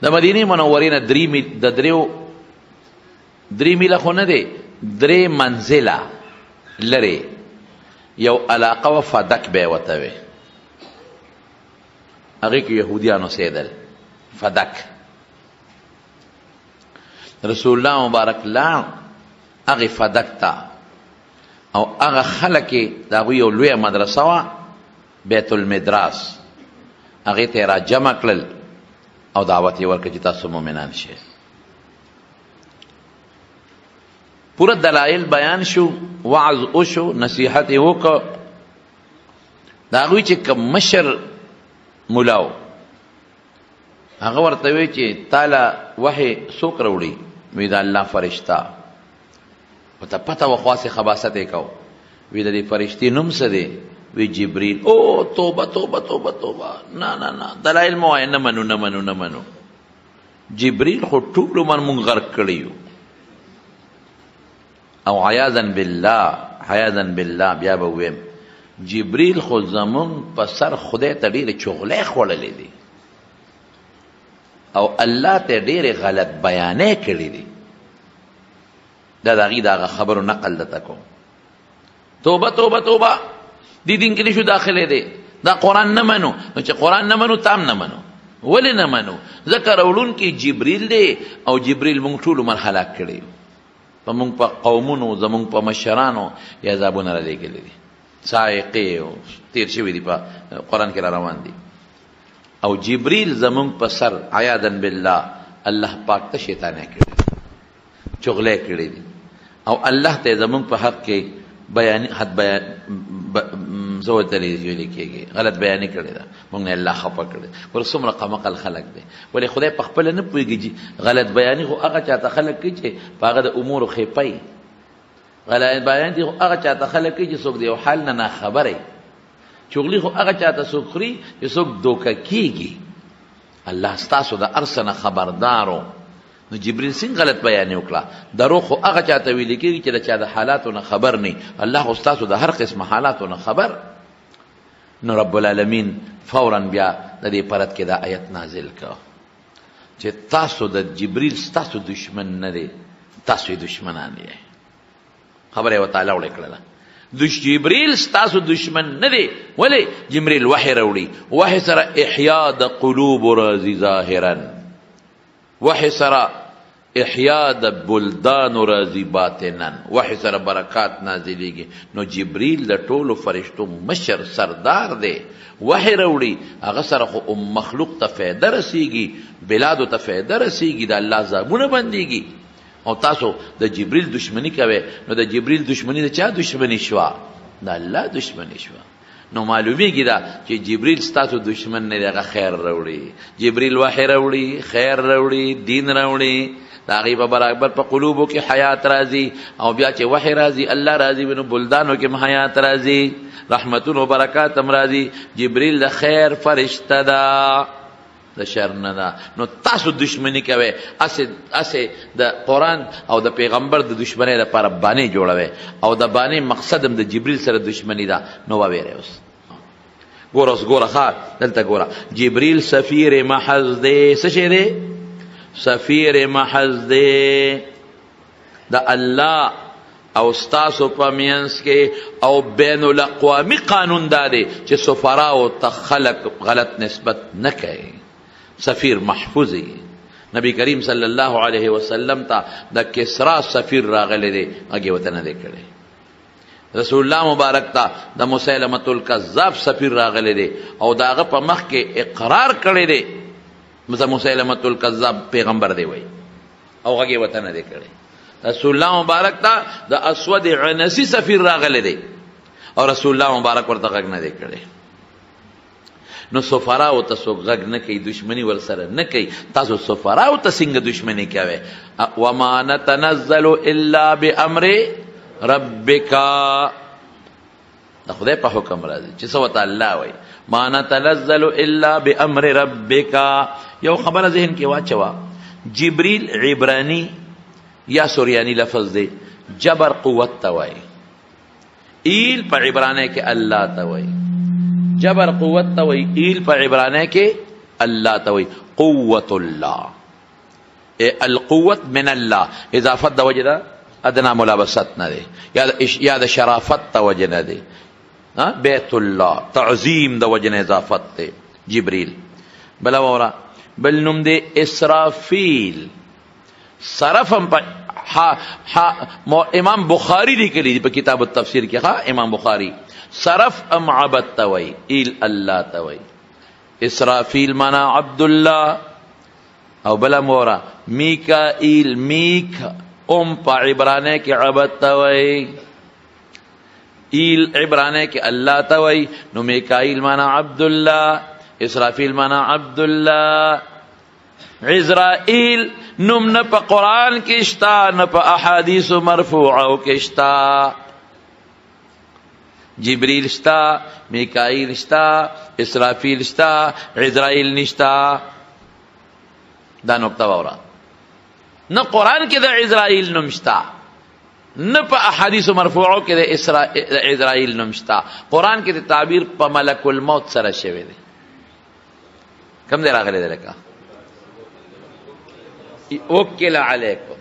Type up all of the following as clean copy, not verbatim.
د مدینه منورې نه درې میله خو نه دی، 3 منزله لرې یو علاقه و فدک به یې ورته وی، هغې کې یهودیان اوسېدل. فدک رسول الله مبارک لاړ هغې فدک ته، او هغه خلک یې د هغوی یو لویه مدرسه وه بیت المدراس، هغې ته یې را جمع کړل او دعوت یې ورکړه چې تاسو مؤمنان شئ. پوره دلایل بیان شو، وعظ وشو، نصیحت یې وکړه. د هغوی چې کوم مشر ملا و هغه ورته وی چې تاله وحی څوک راوړي؟ وی د الله فرشته. ورته پته وه خاصې خباست یې کو. وی د دې فرشتې نوم څه دی؟ وی جبریل. او توبه توبه توبه توبه، نه نه نه دلایل مه وایه، نه منو نه منو نه منو. جبریل خو ټول عمر مونږ غرق کړي یو. او عیاذا بالله بیا به ویم جبریل خو زمونږ په سر خدای ته ډېرې چغلۍ خوړلې دي او الله ته ډېرې غلط بیانې کړي دي. دا د هغې د هغه خبرو نقل درته کوم. توبه توبه توبه، دې دین کې نشو داخلی دی، دا قرآن نه منو. نو چې قرآن نه منو تام نه منو. ولې نه منو؟ ځکه راوړونکی جبریل دی او جبریل مونږ ټول عمر هلاک کړی یو. په مونږ په قومونو زمونږ په مشرانو یې عذابونه را لېږلي دي، صاعقې تیر شوي دي په قرآن کې را روان دي. او جبریل زمونږ په سر عیاذا بالله الله پاک ته شیطانه کړي، چغلې کړي دي، او الله ته زمونږ په حق کې حد بیان زه ورته ویلې کېږي غلط بیانې کړې ده، مونږ نه الله خفه کړی. ور څومره قمقل خلک دی، ولې خدای په خپله نه پوهېږي. غلط بیانې خو هغه چاته خلک کوي چې په هغه د امورو خیپی. غلط بیانې خو هغه چاته خلک کوي چې څوک د یو حال نه ناخبره وي. چغلي خو هغه چاته څوک خوري چې څوک دوکه کېږي. الله ستاسو د هر څه نه خبردارو. نو جبریل څنګه غلط بیانې وکړه؟ دروغ خو هغه چاته ویل کېږي چې د چا د حالاتو نه خبر نه. الله خو ستاسو د هر قسم حالاتو نه خبر. نو رب العالمین فوراً بیا د دې پرد کې دا آیت نازل کړه چې تاسو د جبریل ستاسو دشمن نه دی، تاسو یې دشمنان یې. خبره یې ورته لوړې کړله. جبریل ستاسو دشمن نه دی. ولې؟ جبریل وحی راوړي، وحی سره احیا د قلوب راځي ظاهرا، وحی سره احیا د بلدان راځي باطنا، وحی سره برکات نازلیږي. نو جبریل د ټولو فرشتو مشر سردار دی، وحی راوړي، هغه سره خو مخلوق ته فایده رسیږي، بلادو ته فایده رسیږي، د الله عذابونه بندېږي. او تاسو د جبریل دشمنی کوئ. نو د جبریل دشمنی د چا دشمنی شوه؟ د الله دشمنی شوه. نو معلومیږي دا چې جبریل ستاسو دشمن نه دی، هغه خیر راوړي. جبریل وحی راوړي، خیر راوړي، دین راوړي، د هغې په برابر په قلوبو کې حیات راځي. او بیا چې وحی راځي الله راځي نو بلدانو کې هم حیات راځي، رحمتون و برکات هم راځي. جبریل د خیر فرشته ده، د شر نه ده. نو تاسو دشمنی کوئ، اسې د قرآن او د پیغمبر د دشمنۍ لپاره بانې جوړوئ، او د بانې مقصد هم د جبریل سره دشمنی ده. نو وویری اوس ګوره ښه دلته ګوره، جبریل سفیر محض دی. څه شی دی؟ سفیر محض دی د الله او ستاسو په منځ کې. او بین الاقوامی قانون دا دی چې سفراو ته خلق غلط نسبت نه کوي. سفیر محفوظی. نبی کریم صلی الله علیه وسلم ته د کسرا سفیر راغلی دی، هغې ورته نه دی کړی. رسول الله مبارک ته د مسیلمة الکذاب سفیر راغلی دی او د هغه په مخ کې اقرار کړی دی مسیلمة الکذاب پیغمبر دی وی، او هغې ورته نه دی کړی. رسول الله مبارک ته د اسود عنسی سفیر راغلی دی او رسول الله مبارک ورته غږ نه دی کړی. نو سفراو ته څوک غږ نه کوي، دشمني ورسره نه کوي. تاسو سفراو ته څنګه دشمني کوئ؟ وما نتنزل الا بامر ربک، د خدای په حکم راځي چې څه ورته الله وایي. ما نتنزل الا بامر ربک. یو خبره ذهن کې واچوه، جبریل عبرانی یا سوریانی لفظ دی، جبر قوت ته وایي. ایل په عبرانی کې الله ته وایي، جبر قوت ته وایي، ایل په عبرانی کې الله ته وایي. قوة الله. القوت من الله اضافت د وجه ده ادنا ملابست نه دی یا د شرافت د وجه نه دی. بیت الله تعظیم د وجه نه اضافت دی جبریل. بلا ورا بل نوم دی اسرافیل. صرفم امام بخاری لیکلی دی په کتاب التفسیر کې. ها امام بخاری صرف ام عبد توي ایل الله توي. اسرافیل مانا عبد الله او بلا مورا میکائیل میک پا عبرانه کی عبد توي ایل عبرانه کی اللہ توي. نو میکائیل مانا عبد الله اسرافیل مانا عبد الله. عزرائیل نم نه په قرآن کې شتا نه په احادیث مرفوعه کې شتا. جبریل شتا، میکائیل شتا، اسرافیل شتا، عزرائیل نشتا. دا نقطه وورا نه قرآن کې د عزرائیل نوم شتا نه په احادیث مرفوعه کې د عزرائیل نوم شتا. قرآن کې د تعبیر په ملک الموت سره شوی دی. کم دی راغلی دی لکه وکل علیکم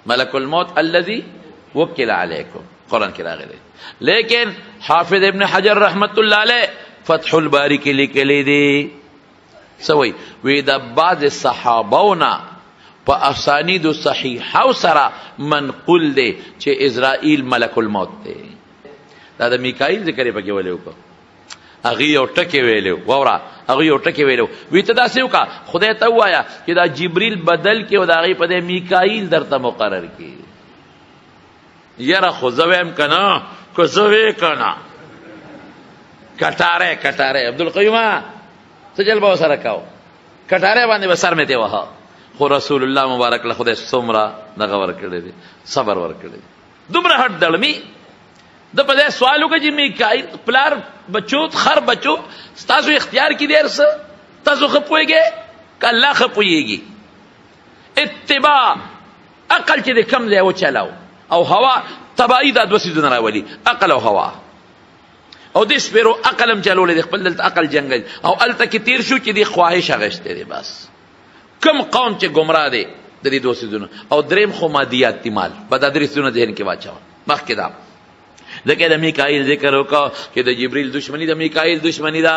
ملک الموت الذي وکل علیکم قرآن کی راغلی. لیکن حافظ ابن حجر رحمت اللہ علیہ فتح الباری کے لکلی دی سوئی وی دا بعض صحابونا پا اسانید صحیحو سرا منقول دے چه اسرائیل ملک الموت دے. دا میکائیل ذکر پاکی ولیو کو اغی او ٹکی ویلیو وورا اغی او ټکی ویلو وی ته داسې وکړه خدای ته ووایا چې دا جبریل بدل کې او د هغې په دی میکائیل درته مقرر کړي. یاره خو زه ویم که نه که زه وی که نه کټاری کټاری عبدالقیومه څه جل به ورسره کوو کټاری باندې به سر مې دی وهه. خو رسول الله مبارک له خدای څومره دغه ورکړی دی صبر ورکړی دی. دومره هټ دړمي د په دې سوال وکړه چې میکائیل پلار بچو خر بچو ستاسو اختیار کې دی څه تاسو ښه پوهېږئ که الله ښه پوهېږي. اتباع عقل چې د کم ځای وچلاو او هوا تباهي دا دوه څیزونه راولي عقل او هوا او دې سپېرو عقل هم چلولی دی خپل دلته عقل جنګل او هلته کې تېر شو چې دې خواهش اخیستی دی. بس کم قوم چې ګمراه دی د دې دوه څیزونه او درېیم خو مادیات دي مال به دا درې څیزونه ذهن کې واچوه. مخکې دا ځکه د میکائیل ذکر وکړه چې د جبریل دشمنی د میکائیل دشمنی ده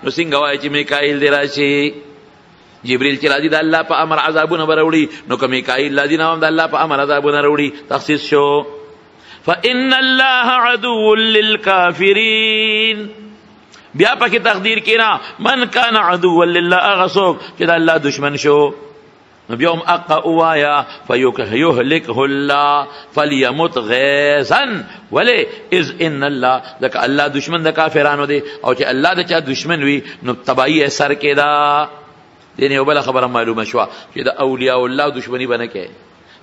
نو څنګه وایي چې میکائیل دې راشي. جبریل چې راځي د الله په امر عذابونه به راوړي نو که میکائیل راځي نو هم د الله په امر عذابونه راوړي. تخصیص شو. فإن الله عدو للکافرین. بیا پکې تقدیر کینا من کان عدو لله هغه څوک چې د الله دشمن شو نو بیا هم اقا اوایا فیهلکه الله فلیمت غیظا ولی اذ ان الله ځکه الله دشمن د کافرانو دی او چې الله د چا دشمن وي نو تباهي یې سر کېده. دې یو بله خبره معلومه شوه چې د اولیاء الله دشمني به نه کوي.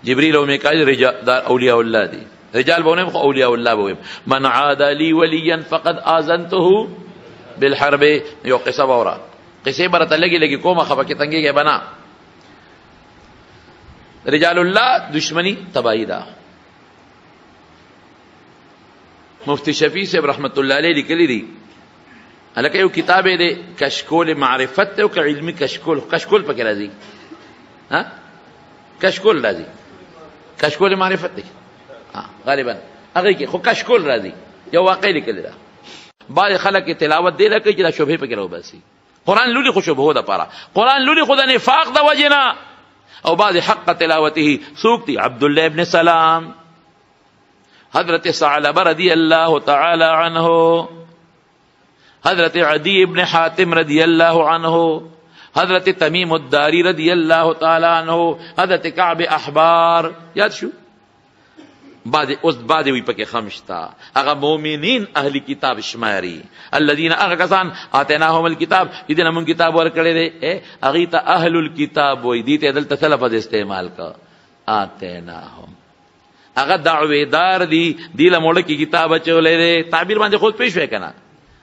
جبریل او میکائیل دا اولیاء الله دي. رجال به ونه خو اولیاء الله به ویم. من عاد لی ولیا فقد آذنته بالحرب. یو قصه به وره قصې به راته لږې لږې کومه خفه کې تنګېږې به نه. رجال الله دشمنی تباہی دا. مفتی شفیع صاحب رحمت اللہ علیہ لکلی دی الکه یو کتاب دی کشکول معرفت او که علمی کشکول پکې راځي ها کشکول راځي کشکول معرفت دی غالبا هغه کې خو کشکول راځي یو واقع لیکلی دا. بعض خلک تلاوت دی لکه چې دا شبهه پکې راوباسي. قرآن لولي خو شبهه ده پاره قرآن لولي خو د نفاق د وجنه او بعض حق تلاوته سوکتی عبداللہ ابن سلام حضرت ثعلبہ رضی اللہ تعالی عنہ حضرت عدی ابن حاتم رضی اللہ عنہ حضرت تمیم الداری رضی اللہ تعالی عنہ حضرت کعب احبار. یاد شو بعد وی پکې خمشتا هغه مؤمنین اهلی کتاب شماری الذين اغکسان آتیناهم الكتاب دې نه مون کتاب ورکړی دی هغې ته اهل الكتاب وی دې ته دلته څه لفظ استعمال کا آتیناهم هغه دعویدار دي دې له موړه کې کتاب اچولی دی. تعبیر باندې خود پیش وی کنه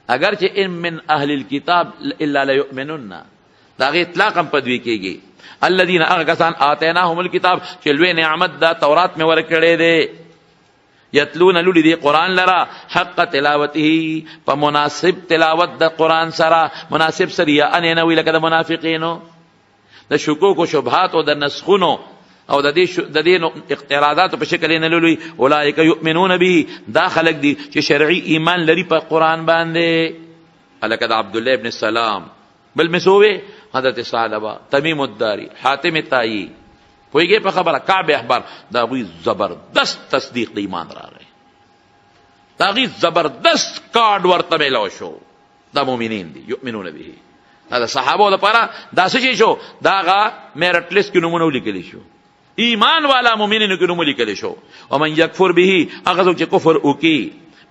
اگر چې ان من اهل الكتاب الا لیؤمنون دا هغې اطلاق هم پدوی کېږي. الذين اغکسان آتیناهم الكتاب چې لوی نعمت دا تورات مې ورکړی دی یتلون لولی دی قرآن لرا حق تلاوته پا مناسب تلاوت دا قرآن سرا مناسب سریا انینوی لکه دا منافقینو د شکوک او شبهات او د نسخونو او د دې اقتراضات په شکل نه لولي اولئک یؤمنون به دا خلق دي چې شرعي ایمان لري په قران باندې الکه د عبد الله ابن السلام بل مسوي حضرت ثعلبه تمیم الداری حاتم طایی پویږي په خبره کعب احبار دا وی زبردست تصدیق د ایمان راغی دا غي زبردست کارد ورته ملو شو دا مؤمنین دي یؤمنون به دا صحابه لپاره دا څه شو دا غا میرټ لیست کې نمونه لیکل شو ایمان والا مؤمنینو کې نمونه لیکل شو ومن یکفر به هغه چې کفر وکي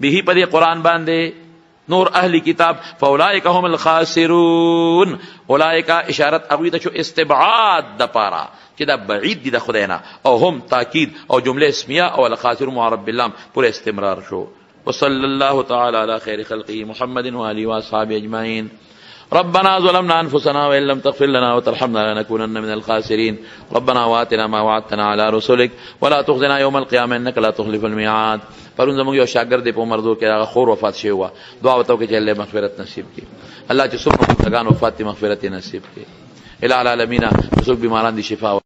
به په دې قران باندې نور اهل کتاب فاولئک هم الخاسرون اولئک اشارت اغوی ته شو استبعاد د پاره چې دا بعید دي د خدای نه او هم تاکید او جمله اسمیه او الخاسرون مع رب الله پر استمرار شو وصلى الله تعالى على خير خلقه محمد وآله وأصحابه أجمعين ربنا ظلمنا أنفسنا وإن لم تغفر لنا وترحمنا لنكونن من الخاسرين ربنا وآتنا ما وعدتنا على رسلك ولا تخزنا يوم القيامة إنك لا تخلف الميعاد پرون زموږ یو شاګرد په مرزو کې هغه خور وفات شوی و دعا وته کې چې الله مغفرت نصیب کړي الله چې څوک مغفرت نصیب کړي الى العالمین څوک بیماران دي شفا